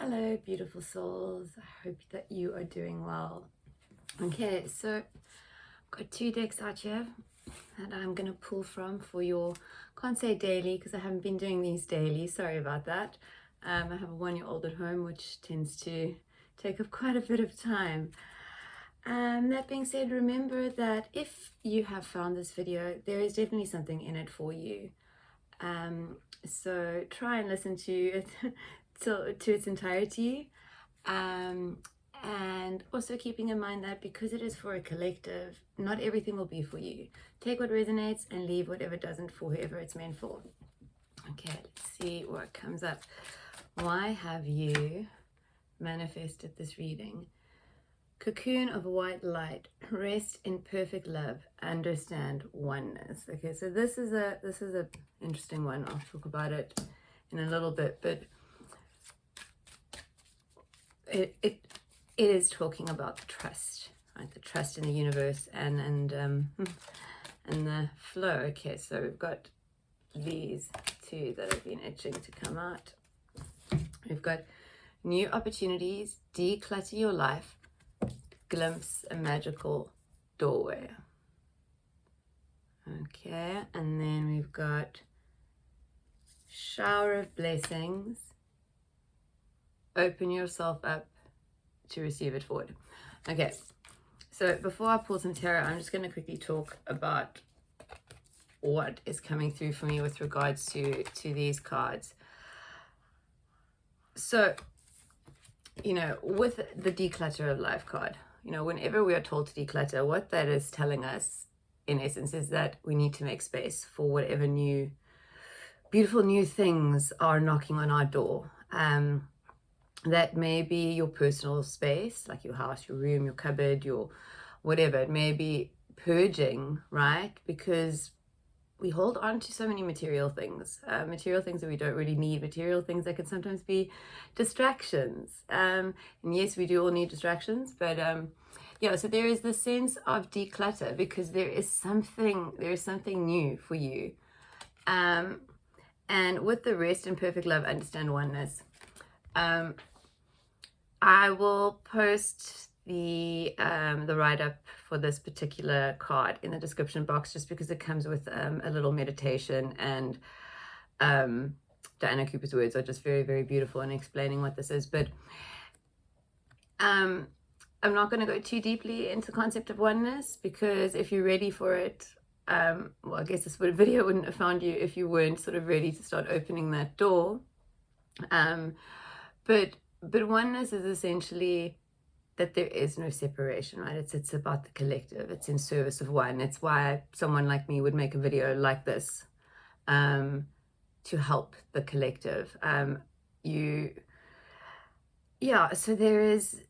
Hello, beautiful souls. I hope that you are doing well. Okay, so I've got two decks out here that I'm going to pull from for your, can't say daily because I haven't been doing these daily. Sorry about that. I have a 1-year-old at home, which tends to take up quite a bit of time. That being said, remember that if you have found this video, there is definitely something in it for you. So try and listen to it to its entirety, and also keeping in mind that because it is for a collective, not everything will be for you. Take what resonates and leave whatever doesn't for whoever it's meant for. Okay, let's see what comes up. Why have you manifested this reading? Cocoon of white light, rest in perfect love, understand oneness. Okay, so this is a interesting one. I'll talk about it in a little bit, but it is talking about trust, right? The trust in the universe and the flow. Okay, so we've got these two that have been itching to come out. We've got new opportunities, declutter your life, glimpse a magical doorway. Okay, and then we've got shower of blessings, open yourself up to receive it forward. Okay, so before I pull some tarot, I'm just going to quickly talk about what is coming through for me with regards to these cards. So, you know, with the declutter of life card, you know, whenever we are told to declutter, what that is telling us in essence is that we need to make space for whatever new beautiful new things are knocking on our door. That may be your personal space, like your house, your room, your cupboard, your whatever. It may be purging, right? Because we hold on to so many material things that we don't really need, material things that can sometimes be distractions. And yes, we do all need distractions, but yeah, so there is this sense of declutter because there is something new for you. And with the rest in perfect love, understand oneness. I will post the write-up for this particular card in the description box, just because it comes with a little meditation, and Diana Cooper's words are just very, very beautiful in explaining what this is. But I'm not going to go too deeply into the concept of oneness, because if you're ready for it, well, I guess this video wouldn't have found you if you weren't sort of ready to start opening that door. But oneness is essentially that there is no separation, right? It's about the collective. It's in service of one. It's why someone like me would make a video like this, to help the collective. So there is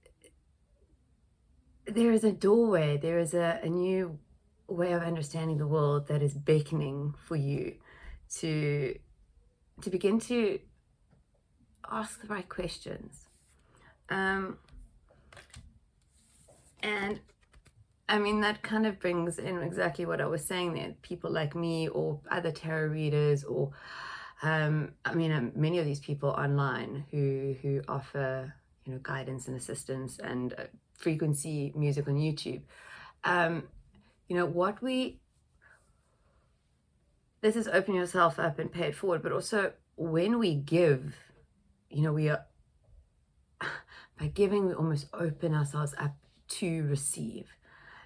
a doorway. There is a new way of understanding the world that is beckoning for you to begin to ask the right questions. And I mean, that kind of brings in exactly what I was saying there. People like me or other tarot readers, or many of these people online who offer, you know, guidance and assistance and frequency music on YouTube. You know, this is open yourself up and pay it forward, but also when we give, you know, by giving, we almost open ourselves up to receive.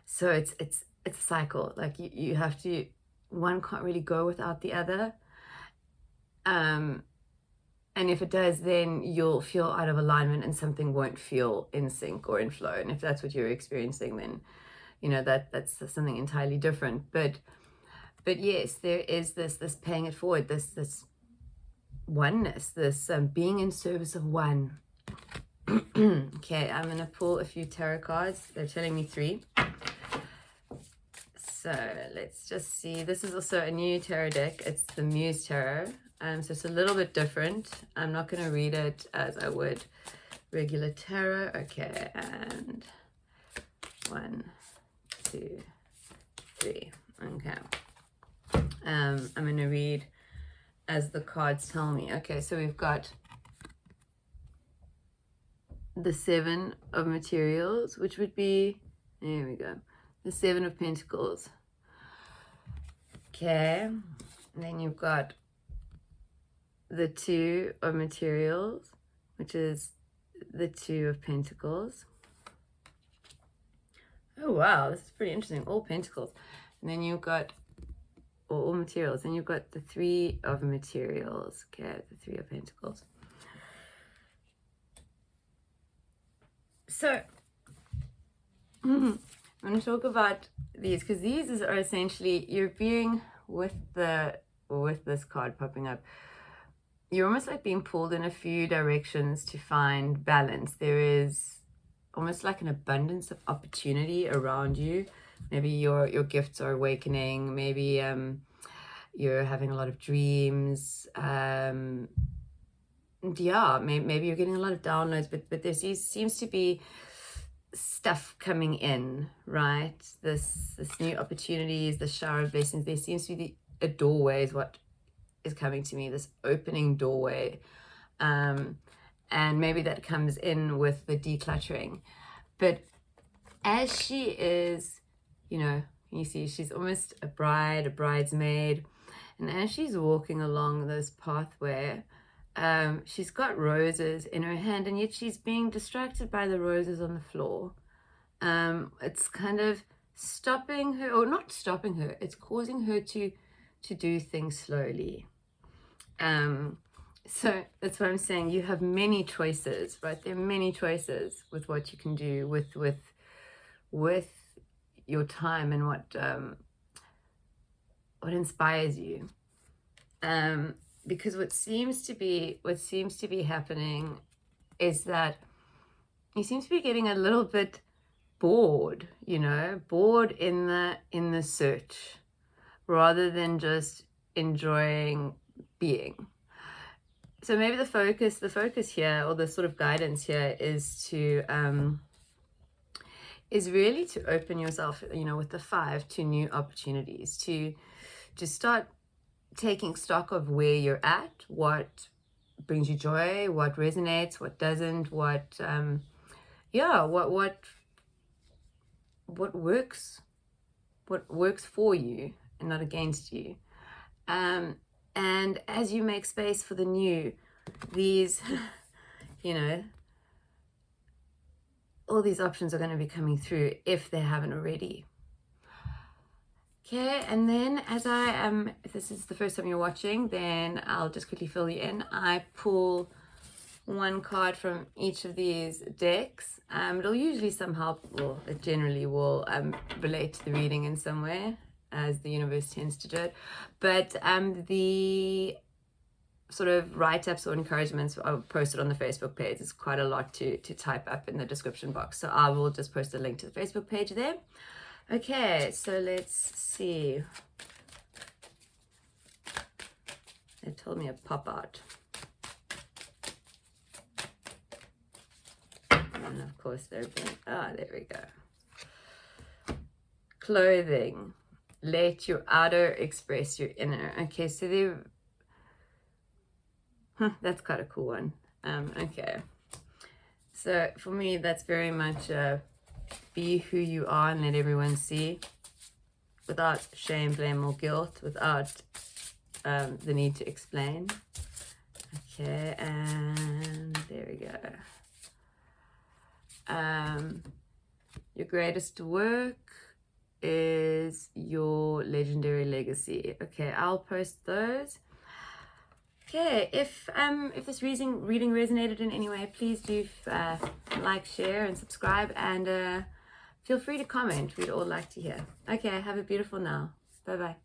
So it's a cycle. Like you have to, one can't really go without the other. And if it does, then you'll feel out of alignment and something won't feel in sync or in flow. And if that's what you're experiencing, then, you know, that's something entirely different. But yes, there is this paying it forward, this oneness, this being in service of one. Okay, I'm going to pull a few tarot cards. They're telling me 3. So let's just see. This is also a new tarot deck. It's the Muse Tarot. So it's a little bit different. I'm not going to read it as I would regular tarot. Okay, and 1, 2, 3. Okay. I'm going to read as the cards tell me. Okay, so we've got the Seven of Materials, which would be, there we go, the Seven of Pentacles. Okay, and then you've got the Two of Materials, which is the Two of Pentacles. Oh wow, this is pretty interesting. All Pentacles. And then you've got all materials. And you've got the Three of Materials. Okay, the Three of Pentacles. So I'm going to talk about these, because these are essentially, you're being with this card popping up, you're almost like being pulled in a few directions to find balance. There is almost like an abundance of opportunity around you. Maybe your gifts are awakening. Maybe you're having a lot of dreams. Yeah, maybe you're getting a lot of downloads, but there seems to be stuff coming in, right? This new opportunities, the shower of blessings. There seems to be a doorway is what is coming to me, this opening doorway. And maybe that comes in with the decluttering. But as she is, you know, you see she's almost a bride, a bridesmaid. And as she's walking along this pathway, she's got roses in her hand, and yet she's being distracted by the roses on the floor. It's kind of stopping her, or not stopping her, it's causing her to do things slowly. So that's what I'm saying. You have many choices, right? There are many choices with what you can do with your time and what inspires you. Because what seems to be happening is that you seem to be getting a little bit bored, you know, bored in the search, rather than just enjoying being. So maybe the focus here, or the sort of guidance here, is really to open yourself, you know, with the 5 to new opportunities, to start taking stock of where you're at, what brings you joy, what resonates, what doesn't, what works for you and not against you. And as you make space for the new, these, you know, all these options are going to be coming through if they haven't already. Okay, and then as if this is the first time you're watching, then I'll just quickly fill you in. I pull one card from each of these decks. It'll usually somehow, well, it generally will relate to the reading in some way, as the universe tends to do it. But the sort of write-ups or encouragements are posted on the Facebook page. It's quite a lot to type up in the description box, so I will just post a link to the Facebook page there. Okay, so let's see. They told me a pop art. And of course there we go. Clothing. Let your outer express your inner. Okay, so that's quite a cool one. Okay. So for me, that's very much be who you are and let everyone see, without shame, blame, or guilt, without the need to explain. Okay, and there we go. Your greatest work is your legendary legacy. Okay, I'll post those. Okay, if this reading resonated in any way, please do like, share, and subscribe, and feel free to comment. We'd all like to hear. Okay, have a beautiful now. Bye bye.